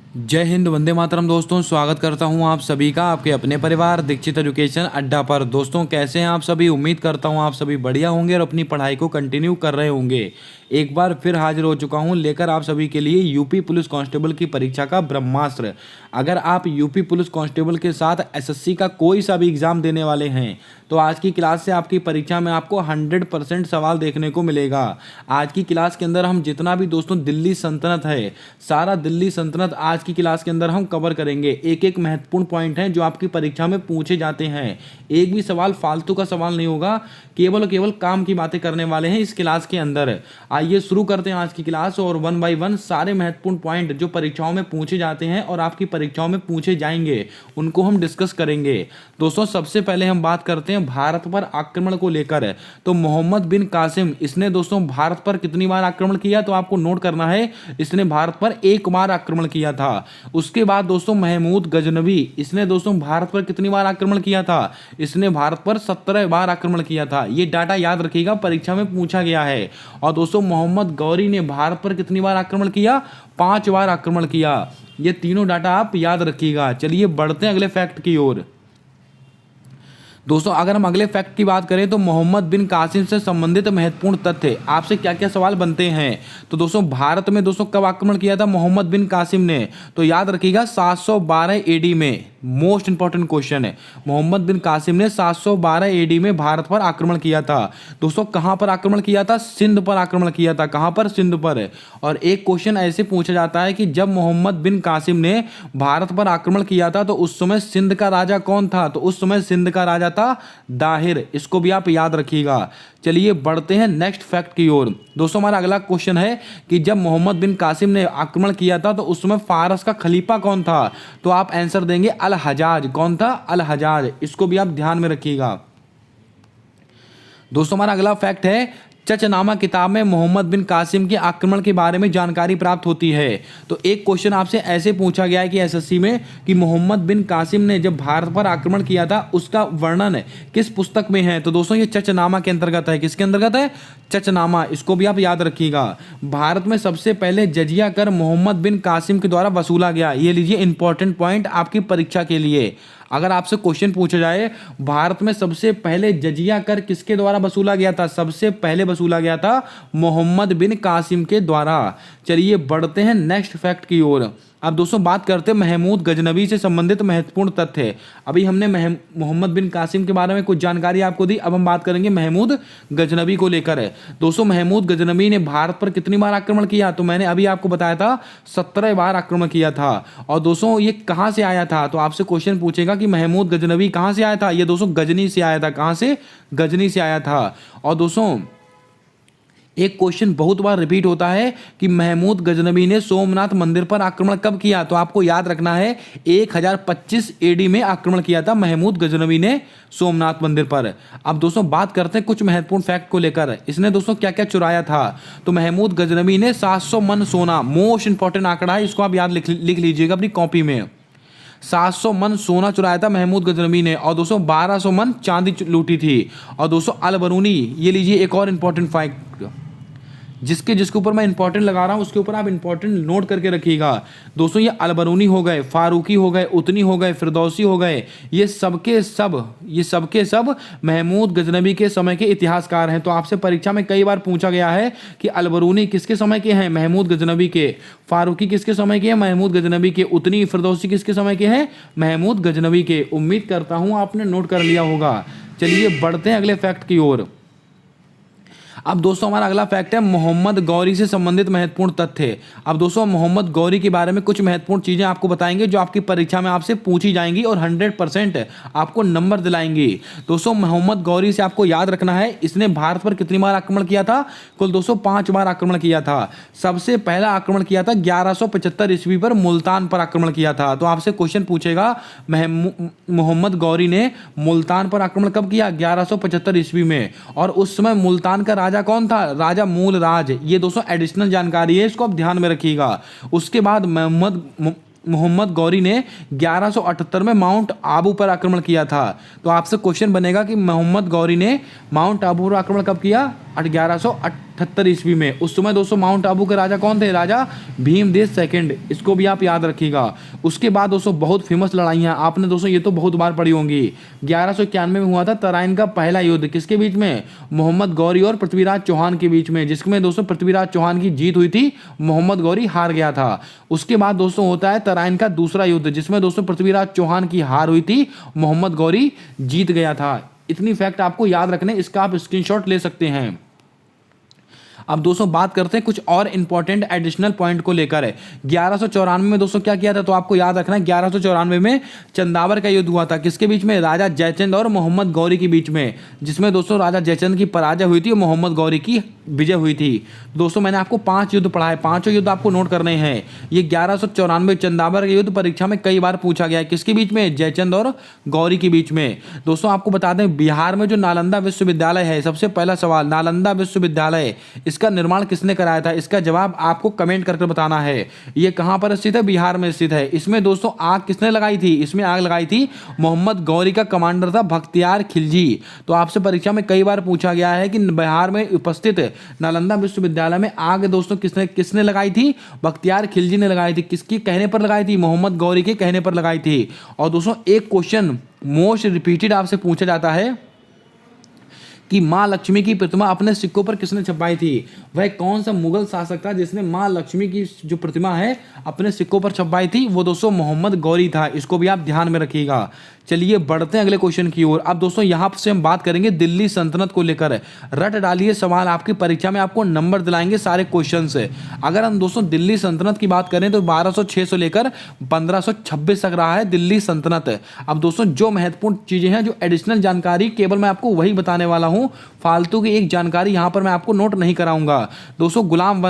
जय हिंद, वंदे मातरम। दोस्तों, स्वागत करता हूं आप सभी का आपके अपने परिवार दीक्षित एजुकेशन अड्डा पर। दोस्तों, कैसे हैं आप सभी? उम्मीद करता हूं आप सभी बढ़िया होंगे और अपनी पढ़ाई को कंटिन्यू कर रहे होंगे। एक बार फिर हाजिर हो चुका हूं लेकर आप सभी के लिए यूपी पुलिस कांस्टेबल की परीक्षा का ब्रह्मास्त्र। अगर आप यूपी पुलिस कांस्टेबल के साथ एसएससी का कोई सा भी एग्जाम देने वाले हैं तो आज की क्लास से आपकी परीक्षा में आपको 100% सवाल देखने को मिलेगा। आज की क्लास के अंदर हम जितना भी दोस्तों दिल्ली सल्तनत है, सारा दिल्ली सल्तनत आज की क्लास के अंदर हम कवर करेंगे। एक एक महत्वपूर्ण पॉइंट हैं जो आपकी परीक्षा में पूछे जाते हैं। एक भी सवाल फालतू का सवाल नहीं होगा, केवल और केवल काम की बातें करने वाले हैं इस क्लास के अंदर। आइए शुरू करते हैं आज की क्लास और वन बाय वन सारे महत्वपूर्ण पॉइंट जो परीक्षाओं में पूछे जाते हैं और आपकी परीक्षाओं में पूछे जाएंगे उनको हम डिस्कस करेंगे। दोस्तों, सबसे पहले हम बात करते हैं भारत पर आक्रमण को लेकर। तो मोहम्मद बिन कासिम, इसने दोस्तों भारत पर कितनी बार आक्रमण किया? तो आपको नोट करना है, इसने भारत पर एक बार आक्रमण किया था। उसके बाद दोस्तों महमूद गजनवी, इसने दोस्तों भारत पर कितनी बार आक्रमण किया था? इसने भारत पर 17 बार आक्रमण किया था। ये डाटा याद रखिएगा, परीक्षा में पूछा गया है। और दोस्तों मोहम्मद गौरी ने भारत पर कितनी बार आक्रमण किया? 5 बार आक्रमण किया। ये तीनों डाटा आप याद रखिएगा। चलिए बढ़ते हैं अगले फैक्ट की ओर। दोस्तों, अगर हम अगले फैक्ट की बात करें तो मोहम्मद बिन कासिम से संबंधित महत्वपूर्ण तथ्य, आपसे क्या क्या सवाल बनते हैं? तो दोस्तों भारत में दोस्तों कब आक्रमण किया था मोहम्मद बिन कासिम ने? तो याद रखिएगा 712 एडी में। मोस्ट इंपॉर्टेंट क्वेश्चन है, मोहम्मद बिन कासिम ने 712 एडी में भारत पर आक्रमण किया था। दोस्तों कहां पर आक्रमण किया था? सिंध पर आक्रमण किया था। कहां पर? सिंध पर। और एक क्वेश्चन ऐसे पूछा जाता है कि जब मोहम्मद बिन कासिम ने भारत पर आक्रमण किया था तो उस समय सिंध का राजा कौन था? तो उस समय सिंध का राजा था दाहिर। इसको भी आप याद रखिएगा। चलिए बढ़ते हैं नेक्स्ट फैक्ट की ओर। दोस्तों हमारा अगला क्वेश्चन है कि जब मोहम्मद बिन कासिम ने आक्रमण किया था तो उस समय फारस का खलीफा कौन था? तो आप आंसर देंगे अल हजाज। कौन था? अल हजाज। इसको भी आप ध्यान में रखिएगा। दोस्तों हमारा अगला फैक्ट है, चचनामा किताब में मोहम्मद बिन कासिम के आक्रमण के बारे में जानकारी प्राप्त होती है। तो एक क्वेश्चन आपसे ऐसे पूछा गया है कि एसएससी में कि मोहम्मद बिन कासिम ने जब भारत पर आक्रमण किया था उसका वर्णन किस पुस्तक में है? तो दोस्तों ये चचनामा के अंतर्गत है। किसके अंतर्गत है? चचनामा। इसको भी आप याद रखिएगा। भारत में सबसे पहले जजिया कर मोहम्मद बिन कासिम के द्वारा वसूला गया। ये लीजिए इंपॉर्टेंट पॉइंट आपकी परीक्षा के लिए। अगर आपसे क्वेश्चन पूछा जाए भारत में सबसे पहले जजिया कर किसके द्वारा वसूला गया था? सबसे पहले वसूला गया था मोहम्मद बिन कासिम के द्वारा। चलिए बढ़ते हैं नेक्स्ट फैक्ट की ओर। अब दोस्तों बात करते हैं महमूद गजनवी से संबंधित महत्वपूर्ण तथ्य। अभी हमने मोहम्मद बिन कासिम के बारे में कुछ जानकारी आपको दी, अब हम बात करेंगे महमूद गजनवी को लेकर। दोस्तों महमूद गजनवी ने भारत पर कितनी बार आक्रमण किया? तो मैंने अभी आपको बताया था 17 बार आक्रमण किया था। और दोस्तों ये कहां से आया था? तो आपसे क्वेश्चन पूछेगा कि महमूद गजनवी कहां से आया था? ये दोस्तों गजनी से आया था। कहां से? गजनी से आया था। और दोस्तों एक क्वेश्चन बहुत बार रिपीट होता है कि महमूद गजनवी ने सोमनाथ मंदिर पर आक्रमण कब किया? तो आपको याद रखना है 1025 एडी में आक्रमण किया था महमूद गजनवी ने सोमनाथ मंदिर पर। अब दोस्तों बात करते हैं कुछ महत्वपूर्ण फैक्ट को लेकर। इसने दोस्तों क्या क्या चुराया था? तो महमूद गजनवी ने 700 मन सोना, मोस्ट इंपॉर्टेंट आंकड़ा है, इसको आप याद लिख लीजिएगा अपनी कॉपी में। 700 मन सोना चुराया था महमूद गजनवी ने। और दोस्तों 1200 मन चांदी लूटी थी। और दोस्तों अल बरूनी, ये लीजिए एक और इंपॉर्टेंट फैक्ट, जिसके ऊपर मैं इंपॉर्टेंट लगा रहा हूं उसके ऊपर आप इंपॉर्टेंट नोट करके रखिएगा। दोस्तों ये अल बरूनी हो गए, फारूकी हो गए, उतनी हो गए, फिरदौसी हो गए, ये सबके सब महमूद गजनवी के समय के इतिहासकार हैं। तो आपसे परीक्षा में कई बार पूछा गया है कि अल बरूनी किसके समय के हैं? महमूद गजनवी के। फारूकी किसके समय के हैं? महमूद गजनवी के। उतनी फिरदौसी किसके समय के हैं? महमूद गजनवी के। उम्मीद करता हूं आपने नोट कर लिया होगा। चलिए बढ़ते हैं अगले फैक्ट की ओर। अब दोस्तों हमारा अगला फैक्ट है मोहम्मद गौरी से संबंधित महत्वपूर्ण तथ्य। अब दोस्तों मोहम्मद गौरी के बारे में कुछ महत्वपूर्ण चीजें आपको बताएंगे जो आपकी परीक्षा में आपसे पूछी जाएंगी और 100% आपको नंबर दिलाएंगी। दोस्तों मोहम्मद गौरी से आपको याद रखना है, इसने भारत पर कितनी बार आक्रमण किया था? कुल दोस्तों 5 बार आक्रमण किया था। सबसे पहला आक्रमण किया था 1175 ईस्वी पर मुल्तान पर आक्रमण किया था। तो आपसे क्वेश्चन पूछेगा मोहम्मद गौरी ने मुल्तान पर आक्रमण कब किया? 1175 ईस्वी में। और उस समय मुल्तान का राजा कौन था? राजा मूल राज। ये दोस्तों एडिशनल जानकारी है, इसको आप ध्यान में रखिएगा। उसके बाद मोहम्मद गौरी ने 1178 में माउंट आबू पर आक्रमण किया था। तो आपसे क्वेश्चन बनेगा कि मोहम्मद गौरी ने माउंट आबू पर आक्रमण कब किया? 1178 78 ईस्वी में। उस समय दोस्तों माउंट आबू के राजा कौन थे? राजा भीमदेव सेकंड। इसको भी आप याद रखिएगा। उसके बाद दोस्तों बहुत फेमस लड़ाइयाँ आपने दोस्तों ये तो बहुत बार पढ़ी होंगी। 1191 में हुआ था तराइन का पहला युद्ध, किसके बीच में? मोहम्मद गौरी और पृथ्वीराज चौहान के बीच में, जिसमें दोस्तों पृथ्वीराज चौहान की जीत हुई थी, मोहम्मद गौरी हार गया था। उसके बाद दोस्तों होता है तराइन का दूसरा युद्ध, जिसमें दोस्तों पृथ्वीराज चौहान की हार हुई थी, मोहम्मद गौरी जीत गया था। इतनी फैक्ट आपको याद रखने, इसका आप स्क्रीनशॉट ले सकते हैं। अब दोस्तों बात करते हैं कुछ और इंपॉर्टेंट एडिशनल पॉइंट को लेकर। 1194 में दोस्तों क्या किया था, तो आपको याद रखना है 1194 में चंदावर का युद्ध हुआ था, किसके बीच में? राजा जयचंद और मोहम्मद गौरी के बीच में, जिसमें दोस्तों राजा जयचंद की पराजय हुई थी और मोहम्मद गौरी की विजय हुई थी। दोस्तों मैंने आपको 5 युद्ध पढ़ा है, पांचों युद्ध आपको नोट करने हैं। ये 1194 चंदावर का युद्ध परीक्षा में कई बार पूछा गया है, किसके बीच में? जयचंद और गौरी के बीच में। दोस्तों आपको बता दें बिहार में जो नालंदा विश्वविद्यालय है, सबसे पहला सवाल, नालंदा विश्वविद्यालय इसका निर्माण किसने कराया था? इसका जवाब आपको कमेंट करके बताना है। ये कहां पर स्थित है? बिहार में स्थित है। इसमें दोस्तों आग किसने लगाई थी? इसमें आग लगाई थी मोहम्मद गौरी का कमांडर था बख्तियार खिलजी। तो आपसे परीक्षा में कई बार पूछा गया है कि बिहार में उपस्थित नालंदा विश्वविद्यालय में आग दोस्तों किसने लगाई थी? बख्तियार खिलजी ने लगाई थी। किसके कहने पर लगाई थी? मोहम्मद गौरी के कहने पर लगाई थी। और दोस्तों एक क्वेश्चन मोस्ट रिपीटेड आपसे पूछा जाता है कि माँ लक्ष्मी की प्रतिमा अपने सिक्कों पर किसने छपाई थी? वह कौन सा मुगल शासक था जिसने माँ लक्ष्मी की जो प्रतिमा है अपने सिक्कों पर छपाई थी? वो दोस्तों मोहम्मद गौरी था। इसको भी आप ध्यान में रखिएगा। चलिए बढ़ते हैं अगले क्वेश्चन की ओर। अब दोस्तों यहां से हम बात करेंगे दिल्ली सल्तनत को लेकर। रट डालिए सवाल, आपकी परीक्षा में आपको नंबर दिलाएंगे सारे क्वेश्चन से। अगर हम दोस्तों दिल्ली सल्तनत की बात करें तो 1206 से लेकर 1526 तक रहा है दिल्ली सल्तनत। अब दोस्तों जो महत्वपूर्ण चीजें हैं, जो एडिशनल जानकारी, केवल मैं आपको वही बताने वाला हूं, फालतू की एक जानकारी यहां पर मैं आपको नोट नहीं कराऊंगा। दोस्तों गुलाम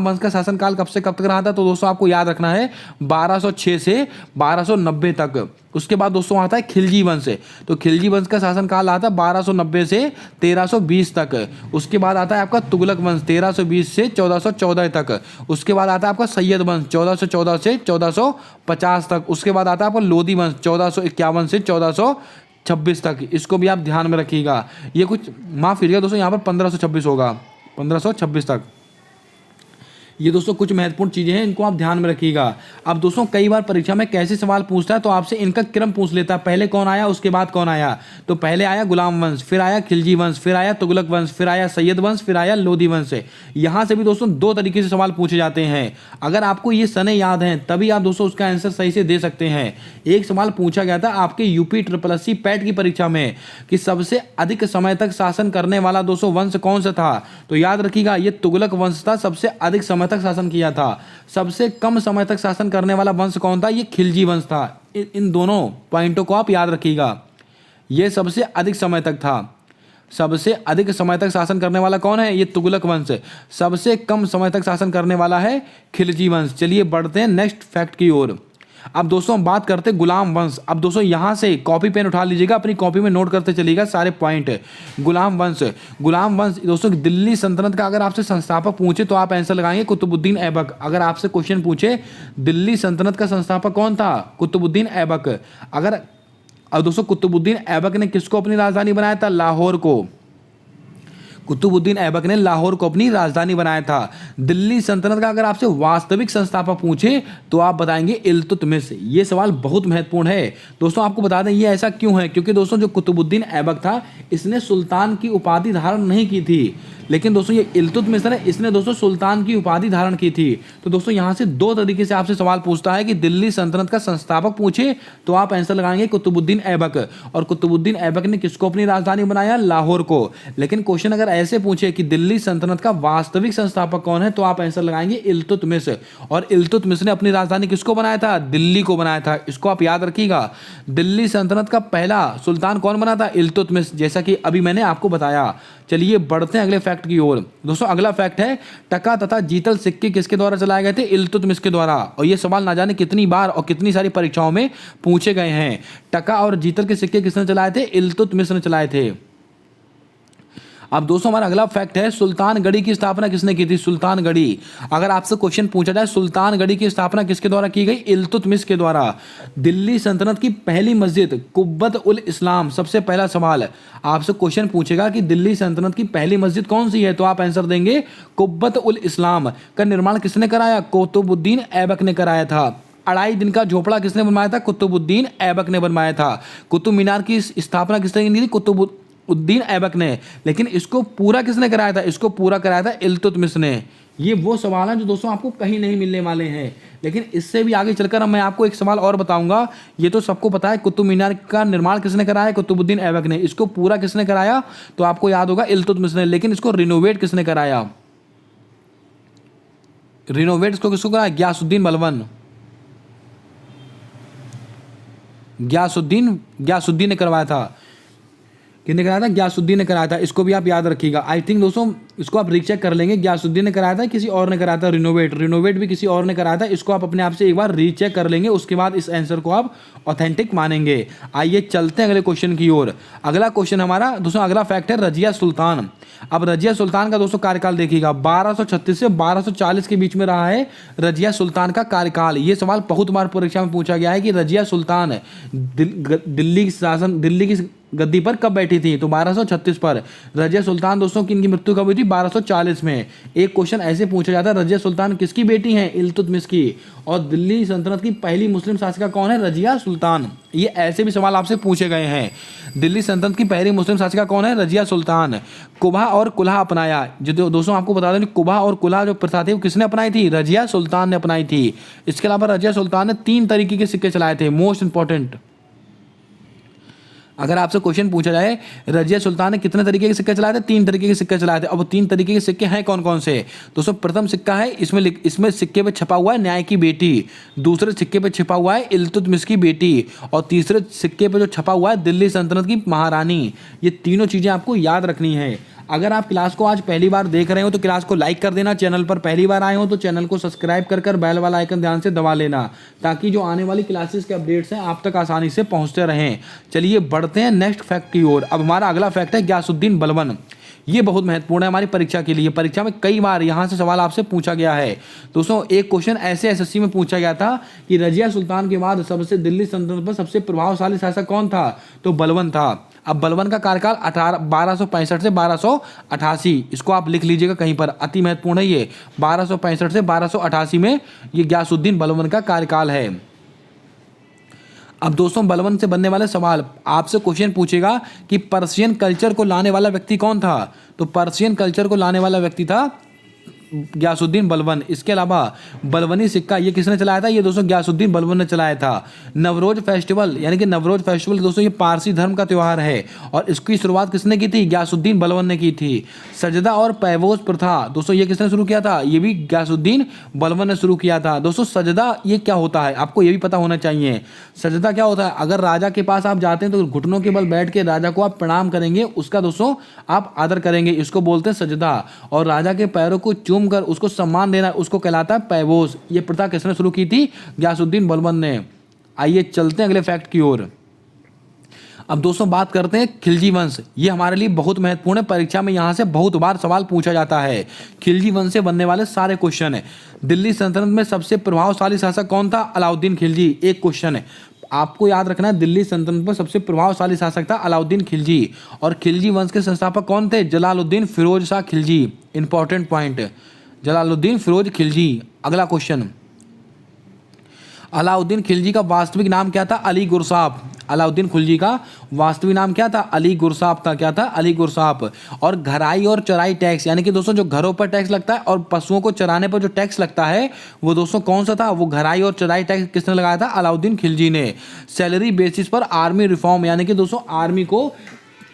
वंश का शासनकाल कब से कब तक रहा था? तो दोस्तों आपको याद रखना है 1206 से 1290 तक। उसके बाद दोस्तों आता है खिलजी वंश। तो खिलजी वंश का शासनकाल आता है 1290 से 1320 तक। उसके बाद आता है आपका तुगलक वंश 1320 से 1414 तक। उसके बाद आता है आपका सैयद वंश 1414 से 1450 तक। उसके बाद आता है आपका लोधी वंश 1451 से 1426 तक। इसको भी आप ध्यान में रखिएगा। ये कुछ माफ कीजिएगा दोस्तों, यहाँ पर 1526 होगा, 1526 तक। ये दोस्तों कुछ महत्वपूर्ण चीजें हैं, इनको आप ध्यान में रखिएगा। अब दोस्तों कई बार परीक्षा में कैसे सवाल पूछता है तो आपसे इनका क्रम पूछ लेता है, पहले कौन आया उसके बाद कौन आया। तो पहले आया गुलाम वंश, फिर आया खिलजी वंश, फिर आया तुगलक वंश, फिर आया सैयद वंश, फिर आया लोधी वंश। यहाँ से भी दोस्तों 2 तरीके से सवाल पूछे जाते हैं। अगर आपको ये सने याद हैं तभी आप दोस्तों उसका आंसर सही से दे सकते हैं। एक सवाल पूछा गया था आपके यूपी SSC पैट की परीक्षा में कि सबसे अधिक समय तक शासन करने वाला दोस्तों वंश कौन सा था? तो याद रखिएगा ये तुगलक वंश था, सबसे अधिक समय तक शासन किया था। सबसे कम समय तक शासन करने वाला वंश कौन था? ये खिलजी वंश था। इन दोनों पॉइंटों को आप याद रखिएगा। ये सबसे अधिक समय तक था। सबसे अधिक समय तक शासन करने वाला कौन है? ये तुगलक वंश। सबसे कम समय तक शासन करने वाला है खिलजी वंश। चलिए बढ़ते हैं नेक्स्ट फैक्ट की ओर। अब दोस्तों हम बात करते हैं गुलाम वंश। अब दोस्तों यहां से कॉपी पेन उठा लीजिएगा, अपनी कॉपी में नोट करते चलिएगा सारे पॉइंट। गुलाम वंश दोस्तों दिल्ली सल्तनत का अगर आपसे संस्थापक पूछे तो आप आंसर लगाएंगे कुतुबुद्दीन ऐबक। अगर आपसे क्वेश्चन पूछे दिल्ली सल्तनत का संस्थापक कौन था? कुतुबुद्दीन ऐबक। अब दोस्तों कुतुबुद्दीन ऐबक ने किसको अपनी राजधानी बनाया था? लाहौर को। कुतुबुद्दीन ऐबक ने लाहौर को अपनी राजधानी बनाया था। दिल्ली सल्तनत का अगर आपसे वास्तविक संस्थापक पूछे तो आप बताएंगे इल्तुतमिश। ये सवाल बहुत महत्वपूर्ण है दोस्तों। आपको बता दें ये ऐसा क्यों है, क्योंकि दोस्तों जो कुतुबुद्दीन ऐबक था इसने सुल्तान की उपाधि धारण नहीं की थी, लेकिन दोस्तों ये इल्तुतमिश है इसने दोस्तों सुल्तान की उपाधि धारण की थी। तो दोस्तों यहाँ से 2 तरीके से आपसे सवाल पूछता है कि दिल्ली सल्तनत का संस्थापक पूछे तो आप आंसर लगाएंगे कुतुबुद्दीन ऐबक। और कुतुबुद्दीन ऐबक ने किसको अपनी राजधानी बनाया? लाहौर को। लेकिन क्वेश्चन अगर ऐसे पूछे कि दिल्ली सल्तनत का वास्तविक संस्थापक कौन है तो आप आंसर लगाएंगे इल्तुतमिश। और इल्तुतमिश ने अपनी राजधानी किसको बनाया था? दिल्ली को बनाया था। इसको आप याद रखिएगा। दिल्ली सल्तनत का पहला सुल्तान कौन बना था? इल्तुतमिश, जैसा कि अभी मैंने आपको बताया। चलिए बढ़ते हैं अगले फैक्ट की ओर। दोस्तों अगला फैक्ट है टका तथा जीतल सिक्के किसके द्वारा चलाए गए थे? इल्तुतमिश के द्वारा। और ये सवाल ना जाने कितनी बार और कितनी सारी परीक्षाओं में पूछे गए हैं। टका और जीतल के सिक्के किसने चलाए थे? इल्तुतमिश ने चलाए थे। अब दोस्तों हमारा अगला फैक्ट है, सुल्तानगढ़ी की स्थापना किसने की थी? सुल्तानगढ़ी। अगर आपसे क्वेश्चन पूछा जाए सुल्तानगढ़ी की स्थापना किसके द्वारा की गई? इल्तुतमिश के द्वारा। दिल्ली सल्तनत की पहली मस्जिद कुब्बत उल इस्लाम, सबसे पहला सवाल आपसे क्वेश्चन पूछेगा कि दिल्ली सल्तनत की पहली मस्जिद कौन सी है, तो आप आंसर देंगे कुब्बत उल इस्लाम। का निर्माण किसने कराया? कुतुबुद्दीन ऐबक ने कराया था। 2.5 दिन का झोपड़ा किसने बनवाया था? कुतुबुद्दीन ऐबक ने बनवाया था। कुतुब मीनार की स्थापना किसने की थी? कुतुबुद्दीन ऐबक ने। लेकिन इसको पूरा किसने कराया था? इसको पूरा कराया था इल्तुतमिश ने। ये वो सवाल है जो दोस्तों आपको कहीं नहीं मिलने वाले हैं। लेकिन इससे भी आगे चलकर मैं आपको एक सवाल और बताऊंगा। ये तो सबको पता है, कुतुब मीनार का निर्माण किसने कराया? कुतुबुद्दीन ऐबक ने। इसको पूरा किसने कराया? तो आपको याद होगा इल्तुतमिश ने। लेकिन इसको रिनोवेट किसने कराया? रिनोवेट इसको किसको कराया? गयासुद्दीन बलबन। गयासुद्दीन ने करवाया था। किसने कराया था? गयासुद्दीन ने कराया था। इसको भी आप याद रखिएगा। आई थिंक दोस्तों इसको आप रीचेक कर लेंगे। गयासुद्दीन ने कराया था, किसी और ने कराया था। रिनोवेट भी किसी और ने कराया था। इसको आप अपने आप से एक बार रीचेक कर लेंगे, उसके बाद इस आंसर को आप ऑथेंटिक मानेंगे। आइए चलते हैं अगले क्वेश्चन की ओर। अगला क्वेश्चन हमारा दोस्तों, अगला फैक्ट है रजिया सुल्तान। अब रजिया सुल्तान का दोस्तों कार्यकाल देखिएगा, 1236 से 1240 के बीच में रहा है रजिया सुल्तान का कार्यकाल। ये सवाल बहुत बार परीक्षा में पूछा गया है कि रजिया सुल्तान दिल्ली की गद्दी पर कब बैठी थी? तो 1236 पर। रजिया सुल्तान दोस्तों की इनकी मृत्यु कब हुई थी? 1240 में। एक क्वेश्चन ऐसे पूछा जाता है, रजिया सुल्तान किसकी बेटी हैं? इल्तुतमिश की। और दिल्ली सल्तनत की पहली मुस्लिम शासिका कौन है? रजिया सुल्तान। ये ऐसे भी सवाल आपसे पूछे गए हैं। दिल्ली सल्तनत की पहली मुस्लिम शासिका कौन है? रजिया सुल्तान। कुबा और कुल्हा अपनाया, जो दोस्तों आपको बता दें, कुबा और कुल्हा जो प्रथा थी वो किसने अपनाई थी? रजिया सुल्तान ने अपनाई थी। इसके अलावा रजिया सुल्तान ने 3 तरीके के सिक्के चलाए थे। मोस्ट इंपॉर्टेंट, अगर आपसे क्वेश्चन पूछा जाए रजिया सुल्तान ने कितने तरीके के सिक्के चलाए थे? 3 तरीके के सिक्के चलाए थे। अब 3 तरीके के सिक्के हैं कौन कौन से? दोस्तों प्रथम सिक्का है, इसमें सिक्के पे छपा हुआ है न्याय की बेटी। दूसरे सिक्के पे छपा हुआ है इल्तुतमिश की बेटी। और तीसरे सिक्के पे जो छपा हुआ है दिल्ली सल्तनत की महारानी। ये तीनों चीज़ें आपको याद रखनी है। अगर आप क्लास को आज पहली बार देख रहे हो तो क्लास को लाइक कर देना। चैनल पर पहली बार आए हो तो चैनल को सब्सक्राइब कर बेल वाला आइकन ध्यान से दबा लेना, ताकि जो आने वाली क्लासेस के अपडेट्स हैं आप तक आसानी से पहुंचते रहें। चलिए बढ़ते हैं नेक्स्ट फैक्ट की ओर। अब हमारा अगला फैक्ट है गयासुद्दीन बलबन। ये बहुत महत्वपूर्ण है हमारी परीक्षा के लिए। परीक्षा में कई बार यहाँ से सवाल आपसे पूछा गया है। दोस्तों एक क्वेश्चन ऐसे एसएससी में पूछा गया था कि रजिया सुल्तान के बाद सबसे दिल्ली सल्तनत पर सबसे प्रभावशाली शासक कौन था? तो बलबन था। अब बलबन का कार्यकाल 1265 से 1288, इसको आप लिख लीजिएगा कहीं पर, अति महत्वपूर्ण है ये। 1265 से 1288 में ये गयासुद्दीन बलबन का कार्यकाल है। अब दोस्तों बलबन से बनने वाले सवाल, आपसे क्वेश्चन पूछेगा कि पर्शियन कल्चर को लाने वाला व्यक्ति कौन था? तो पर्शियन कल्चर को लाने वाला व्यक्ति था गयासुद्दीन बलबन। इसके अलावा बलबनी सिक्का ये किसने चलाया था? ये दोस्तों गयासुद्दीन बलबन ने चलाया था। नवरोज फेस्टिवल, यानी कि नवरोज फेस्टिवल दोस्तों ये पारसी धर्म का त्यौहार है और इसकी शुरुआत किसने की थी? गयासुद्दीन बलबन ने की थी। सजदा और पैवोज प्रथा दोस्तों ये किसने शुरू किया था? ये भी गयासुद्दीन बलबन ने शुरू किया था। दोस्तों सजदा ये क्या होता है आपको ये भी पता होना चाहिए। सजदा क्या होता है? अगर राजा के पास आप जाते हैं तो घुटनों के बल बैठ के राजा को आप प्रणाम करेंगे, उसका दोस्तों आप आदर करेंगे, इसको बोलते हैं सजदा। और राजा के पैरों को चूम कर उसको सम्मान देना, उसको कहलाता है पैवोज। ये प्रथा किसने शुरू की थी? गयासुद्दीन बलबन ने। आइए चलते हैं अगले फैक्ट की ओर। अब दोस्तों बात करते हैं खिलजी वंश। ये हमारे लिए बहुत महत्वपूर्ण है, परीक्षा में यहाँ से बहुत बार सवाल पूछा जाता है। खिलजी वंश से बनने वाले सारे क्वेश्चन है। दिल्ली सल्तनत में सबसे प्रभावशाली शासक कौन था? अलाउद्दीन खिलजी। एक क्वेश्चन है आपको याद रखना है, दिल्ली सल्तनत पर सबसे प्रभावशाली शासक था अलाउद्दीन खिलजी। और खिलजी वंश के संस्थापक कौन थे? जलालुद्दीन फिरोज शाह खिलजी। Important point, Jalaluddin Firoz Khilji. अगला क्वेश्चन, अलाउद्दीन खिलजी का वास्तविक नाम क्या था? अली गुरसाप। अलाउद्दीन खिलजी का वास्तविक नाम क्या था? अली गुरसाप था। क्या था? अली गुरसाप। और घराई और चराई टैक्स, यानी कि दोस्तों जो घरों पर टैक्स लगता है और पशुओं को चराने पर जो टैक्स लगता है वो दोस्तों कौन सा था? वो घराई और चराई टैक्स किसने लगाया था? अलाउद्दीन खिलजी ने। सैलरी बेसिस पर आर्मी रिफॉर्म, यानी कि दोस्तों आर्मी को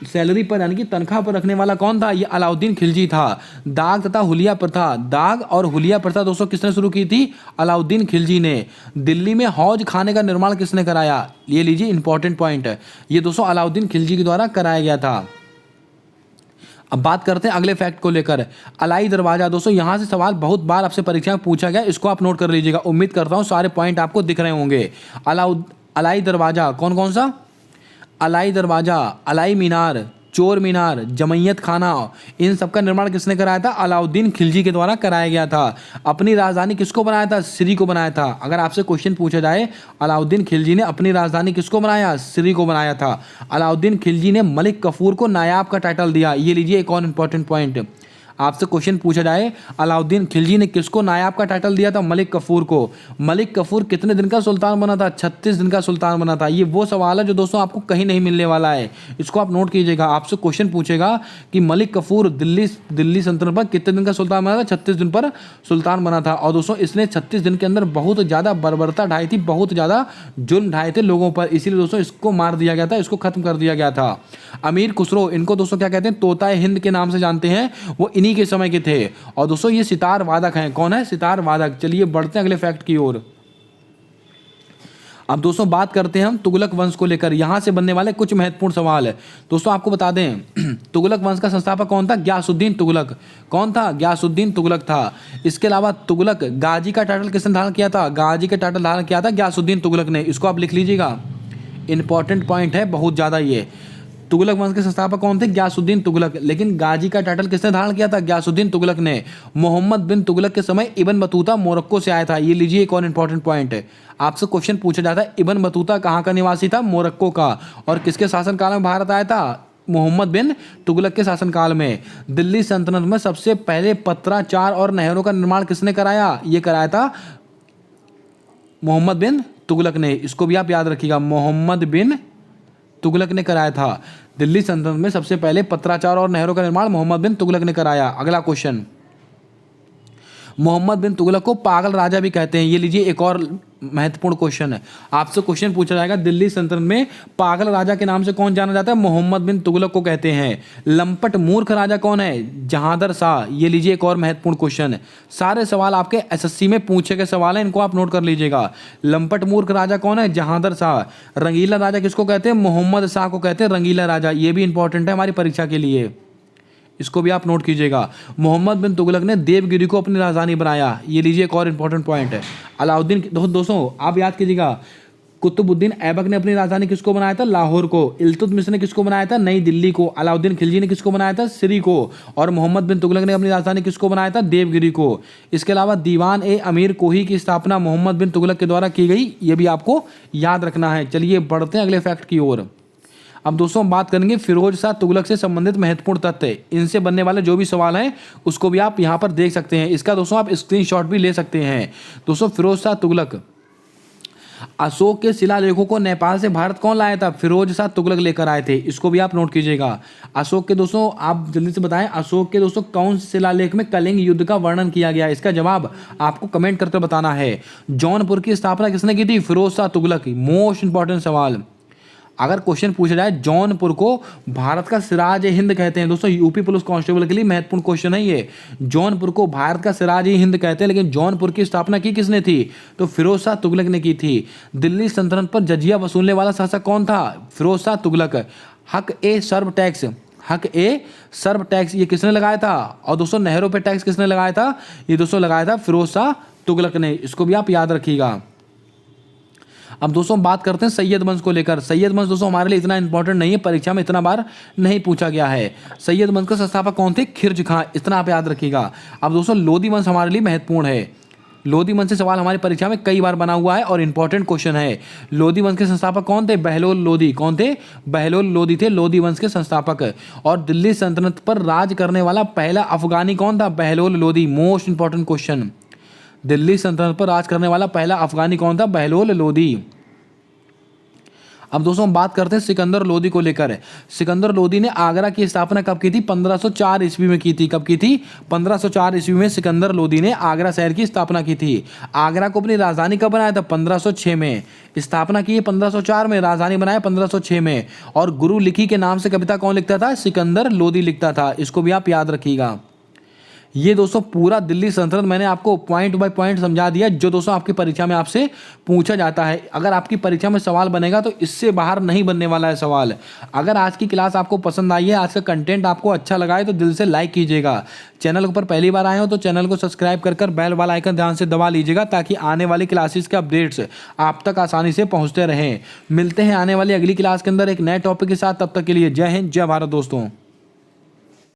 सैलरी पर यानी कि तनख्वाह पर रखने वाला कौन था? ये अलाउद्दीन खिलजी था। दाग तथा हुलिया प्रथा, दाग और हुलिया प्रथा दोस्तों किसने शुरू की थी? अलाउद्दीन खिलजी ने। दिल्ली में हौज खाने का निर्माण किसने कराया? ये लीजिए इंपॉर्टेंट पॉइंट है, ये दोस्तों अलाउद्दीन खिलजी के द्वारा कराया गया था। अब बात करते हैं अगले फैक्ट को लेकर, अलाई दरवाजा। दोस्तों यहाँ से सवाल बहुत बार आपसे परीक्षा में पूछा गया, इसको आप नोट कर लीजिएगा। उम्मीद करता हूँ सारे पॉइंट आपको दिख रहे होंगे। अलाई दरवाजा कौन कौन सा? अलाई दरवाजा, अलाई मीनार, चोर मीनार, जमैयत खाना, इन सब का निर्माण किसने कराया था? अलाउद्दीन खिलजी के द्वारा कराया गया था। अपनी राजधानी किसको बनाया था? सिरी को बनाया था। अगर आपसे क्वेश्चन पूछा जाए अलाउद्दीन खिलजी ने अपनी राजधानी किसको बनाया? सिरी को बनाया था। अलाउद्दीन खिलजी ने मलिक कफूर को नायाब का टाइटल दिया। ये लीजिए एक और इंपॉर्टेंट पॉइंट, आपसे क्वेश्चन पूछा जाए अलाउद्दीन खिलजी ने किसको नायाब का टाइटल दिया था? मलिक कफूर को। मलिक कफूर कितने दिन का सुल्तान बना था? 36 दिन का सुल्तान बना था। ये वो सवाल है जो दोस्तों आपको कहीं नहीं मिलने वाला है, इसको आप नोट कीजिएगा। आपसे क्वेश्चन पूछेगा कि मलिक कफूर दिल्ली सल्तनत पर कितने दिन का सुल्तान बना था? 36 दिन पर सुल्तान बना था। और दोस्तों इसने 36 दिन के अंदर बहुत ज़्यादा बर्बरता ढाई थी, बहुत ज़्यादा जुल्म ढाए थे लोगों पर, इसीलिए दोस्तों इसको मार दिया गया था, इसको खत्म कर दिया गया था। अमीर खुसरो, इनको दोस्तों क्या कहते हैं? तोता हिंद के नाम से जानते हैं, वो इन्हीं के समय के थे। और दोस्तों ये सितार वादक हैं। कौन है? सितार वादक। चलिए बढ़ते हैं अगले फैक्ट की ओर। अब दोस्तों बात करते हैं हम तुगलक वंश को लेकर, यहां से बनने वाले कुछ महत्वपूर्ण सवाल है। दोस्तों आपको बता दें तुगलक वंश का संस्थापक कौन था? ग्यासुद्दीन तुगलक। कौन था? ग्यासुद्दीन तुगलक था। इसके अलावा तुगलक गाजी का टाइटल किसने धारण किया था? गाजी का टाइटल धारण किया था ग्यासुद्दीन तुगलक ने। इसको आप लिख लीजिएगा, इंपॉर्टेंट पॉइंट है बहुत ज्यादा ये। तुगलक वंश के संस्थापक कौन थे? ग्यासुद्दीन तुगलक। लेकिन गाजी का टाइटल किसने धारण किया था? ग्यासुद्दीन तुगलक ने। मोहम्मद बिन तुगलक के समय इब्न बतूता मोरक्को से आया था। ये लीजिए एक और इंपॉर्टेंट पॉइंट है, आपसे क्वेश्चन पूछा जाता है इब्न बतूता कहाँ का निवासी था? मोरक्को का। और किसके शासनकाल में भारत आया था? मोहम्मद बिन तुगलक के शासनकाल में। दिल्ली सल्तनत में सबसे पहले पत्राचार और नहरों का निर्माण किसने कराया? ये कराया था मोहम्मद बिन तुगलक ने। इसको भी आप याद रखिएगा, मोहम्मद बिन तुगलक ने कराया था। दिल्ली सल्तनत में सबसे पहले पत्राचार और नहरों का निर्माण मोहम्मद बिन तुगलक ने कराया। अगला क्वेश्चन, मोहम्मद बिन तुगलक को पागल राजा भी कहते हैं। ये लीजिए एक और महत्वपूर्ण क्वेश्चन है, आपसे क्वेश्चन पूछा जाएगा दिल्ली सल्तनत में पागल राजा के नाम से कौन जाना जाता है? मोहम्मद बिन तुगलक को कहते हैं। लंपट मूर्ख राजा कौन है? जहांदर शाह। ये लीजिए एक और महत्वपूर्ण क्वेश्चन है, सारे सवाल आपके एसएससी में पूछे गए सवाल हैं, इनको आप नोट कर लीजिएगा। लंपट मूर्ख राजा कौन है? जहांदर शाह। रंगीला राजा किसको कहते हैं? मोहम्मद शाह को कहते हैं रंगीला राजा। ये भी इंपॉर्टेंट है हमारी परीक्षा के लिए, इसको भी आप नोट कीजिएगा। मोहम्मद बिन तुगलक ने देवगिरी को अपनी राजधानी बनाया। ये लीजिए एक और इंपॉर्टेंट पॉइंट है। अलाउद्दीन, दोस्तों आप याद कीजिएगा, कुतुबुद्दीन ऐबक ने अपनी राजधानी किसको बनाया था? लाहौर को। इल्तुतमिश ने किसको बनाया था? नई दिल्ली को। अलाउद्दीन खिलजी ने किसको बनाया था? सिरी को। और मोहम्मद बिन तुगलक ने अपनी राजधानी किसको बनाया था? देवगिरी को। इसके अलावा दीवान ए अमीर कोही की स्थापना मोहम्मद बिन तुगलक के द्वारा की गई, ये भी आपको याद रखना है। चलिए बढ़ते हैं अगले फैक्ट की ओर। अब दोस्तों हम बात करेंगे फिरोज शाह तुगलक से संबंधित महत्वपूर्ण तथ्य। इनसे बनने वाले जो भी सवाल हैं उसको भी आप यहाँ पर देख सकते हैं। इसका दोस्तों आप स्क्रीनशॉट भी ले सकते हैं। दोस्तों फिरोज शाह तुगलक, अशोक के शिलालेखों को नेपाल से भारत कौन लाया था? फिरोज शाह तुगलक लेकर आए थे। इसको भी आप नोट कीजिएगा। अशोक के दोस्तों आप जल्दी से बताएं, अशोक के दोस्तों कौन से शिलालेख में कलिंग युद्ध का वर्णन किया गया? इसका जवाब आपको कमेंट करके बताना है। जौनपुर की स्थापना किसने की थी? फिरोज शाह तुगलक। मोस्ट इंपॉर्टेंट सवाल, अगर क्वेश्चन पूछा जाए जौनपुर को भारत का सिराज ए हिंद कहते हैं। दोस्तों यूपी पुलिस कांस्टेबल के लिए महत्वपूर्ण क्वेश्चन है ये। जौनपुर को भारत का सिराज ए हिंद कहते हैं, लेकिन जौनपुर की स्थापना की किसने थी? तो फिरोज शाह तुगलक ने की थी। दिल्ली सल्तनत पर जजिया वसूलने वाला शासक कौन था? फिरोज शाह तुगलक। हक ए सर्व टैक्स, हक ए सर्व टैक्स ये किसने लगाया था? और दोस्तों नहरों पे टैक्स किसने लगाया था? ये दोस्तों लगाया था फिरोज शाह तुगलक ने। इसको भी आप याद रखिएगा। अब दोस्तों बात करते हैं सैयद वंश को लेकर। सैयद वंश दोस्तों हमारे लिए इतना इंपॉर्टेंट नहीं है, परीक्षा में इतना बार नहीं पूछा गया है। सैयद वंश का संस्थापक कौन थे? खिर्ज खां, इतना आप याद रखिएगा। अब दोस्तों लोधी वंश हमारे लिए महत्वपूर्ण है। लोधी वंश से सवाल हमारी परीक्षा में कई बार बना हुआ है और इंपॉर्टेंट क्वेश्चन है। लोधी वंश के संस्थापक कौन थे? बहलोल लोधी। कौन थे? बहलोल लोधी थे लोधी वंश के संस्थापक। और दिल्ली सल्तनत पर राज करने वाला पहला अफगानी कौन था? Bahlol Lodhi. Most important question, Delhi सल्तनत पर राज करने वाला पहला अफगानी कौन था? बहलोल लोधी। अब दोस्तों हम बात करते हैं सिकंदर लोधी को लेकर। सिकंदर लोधी ने आगरा की स्थापना कब की थी? 1504 ईस्वी में की थी। कब की थी? 1504 ईस्वी में सिकंदर लोधी ने आगरा शहर की स्थापना की थी। आगरा को अपनी राजधानी कब बनाया था? 1506 में। स्थापना की 1504 में, राजधानी बनाया 1506 में। और गुरु लिखी के नाम से कविता कौन लिखता था? सिकंदर लोधी लिखता था। इसको भी आप याद रखिएगा। ये दोस्तों पूरा दिल्ली सल्तनत मैंने आपको पॉइंट बाय पॉइंट समझा दिया, जो दोस्तों आपकी परीक्षा में आपसे पूछा जाता है। अगर आपकी परीक्षा में सवाल बनेगा तो इससे बाहर नहीं बनने वाला है सवाल। अगर आज की क्लास आपको पसंद आई है, आज का कंटेंट आपको अच्छा लगा है, तो दिल से लाइक कीजिएगा। चैनल पर पहली बार आए हो तो चैनल को सब्सक्राइब कर बेल वाला आइकन ध्यान से दबा लीजिएगा, ताकि आने वाली क्लासेस के अपडेट्स आप तक आसानी से पहुंचते रहें। मिलते हैं आने वाली अगली क्लास के अंदर एक नए टॉपिक के साथ। तब तक के लिए जय हिंद, जय भारत दोस्तों।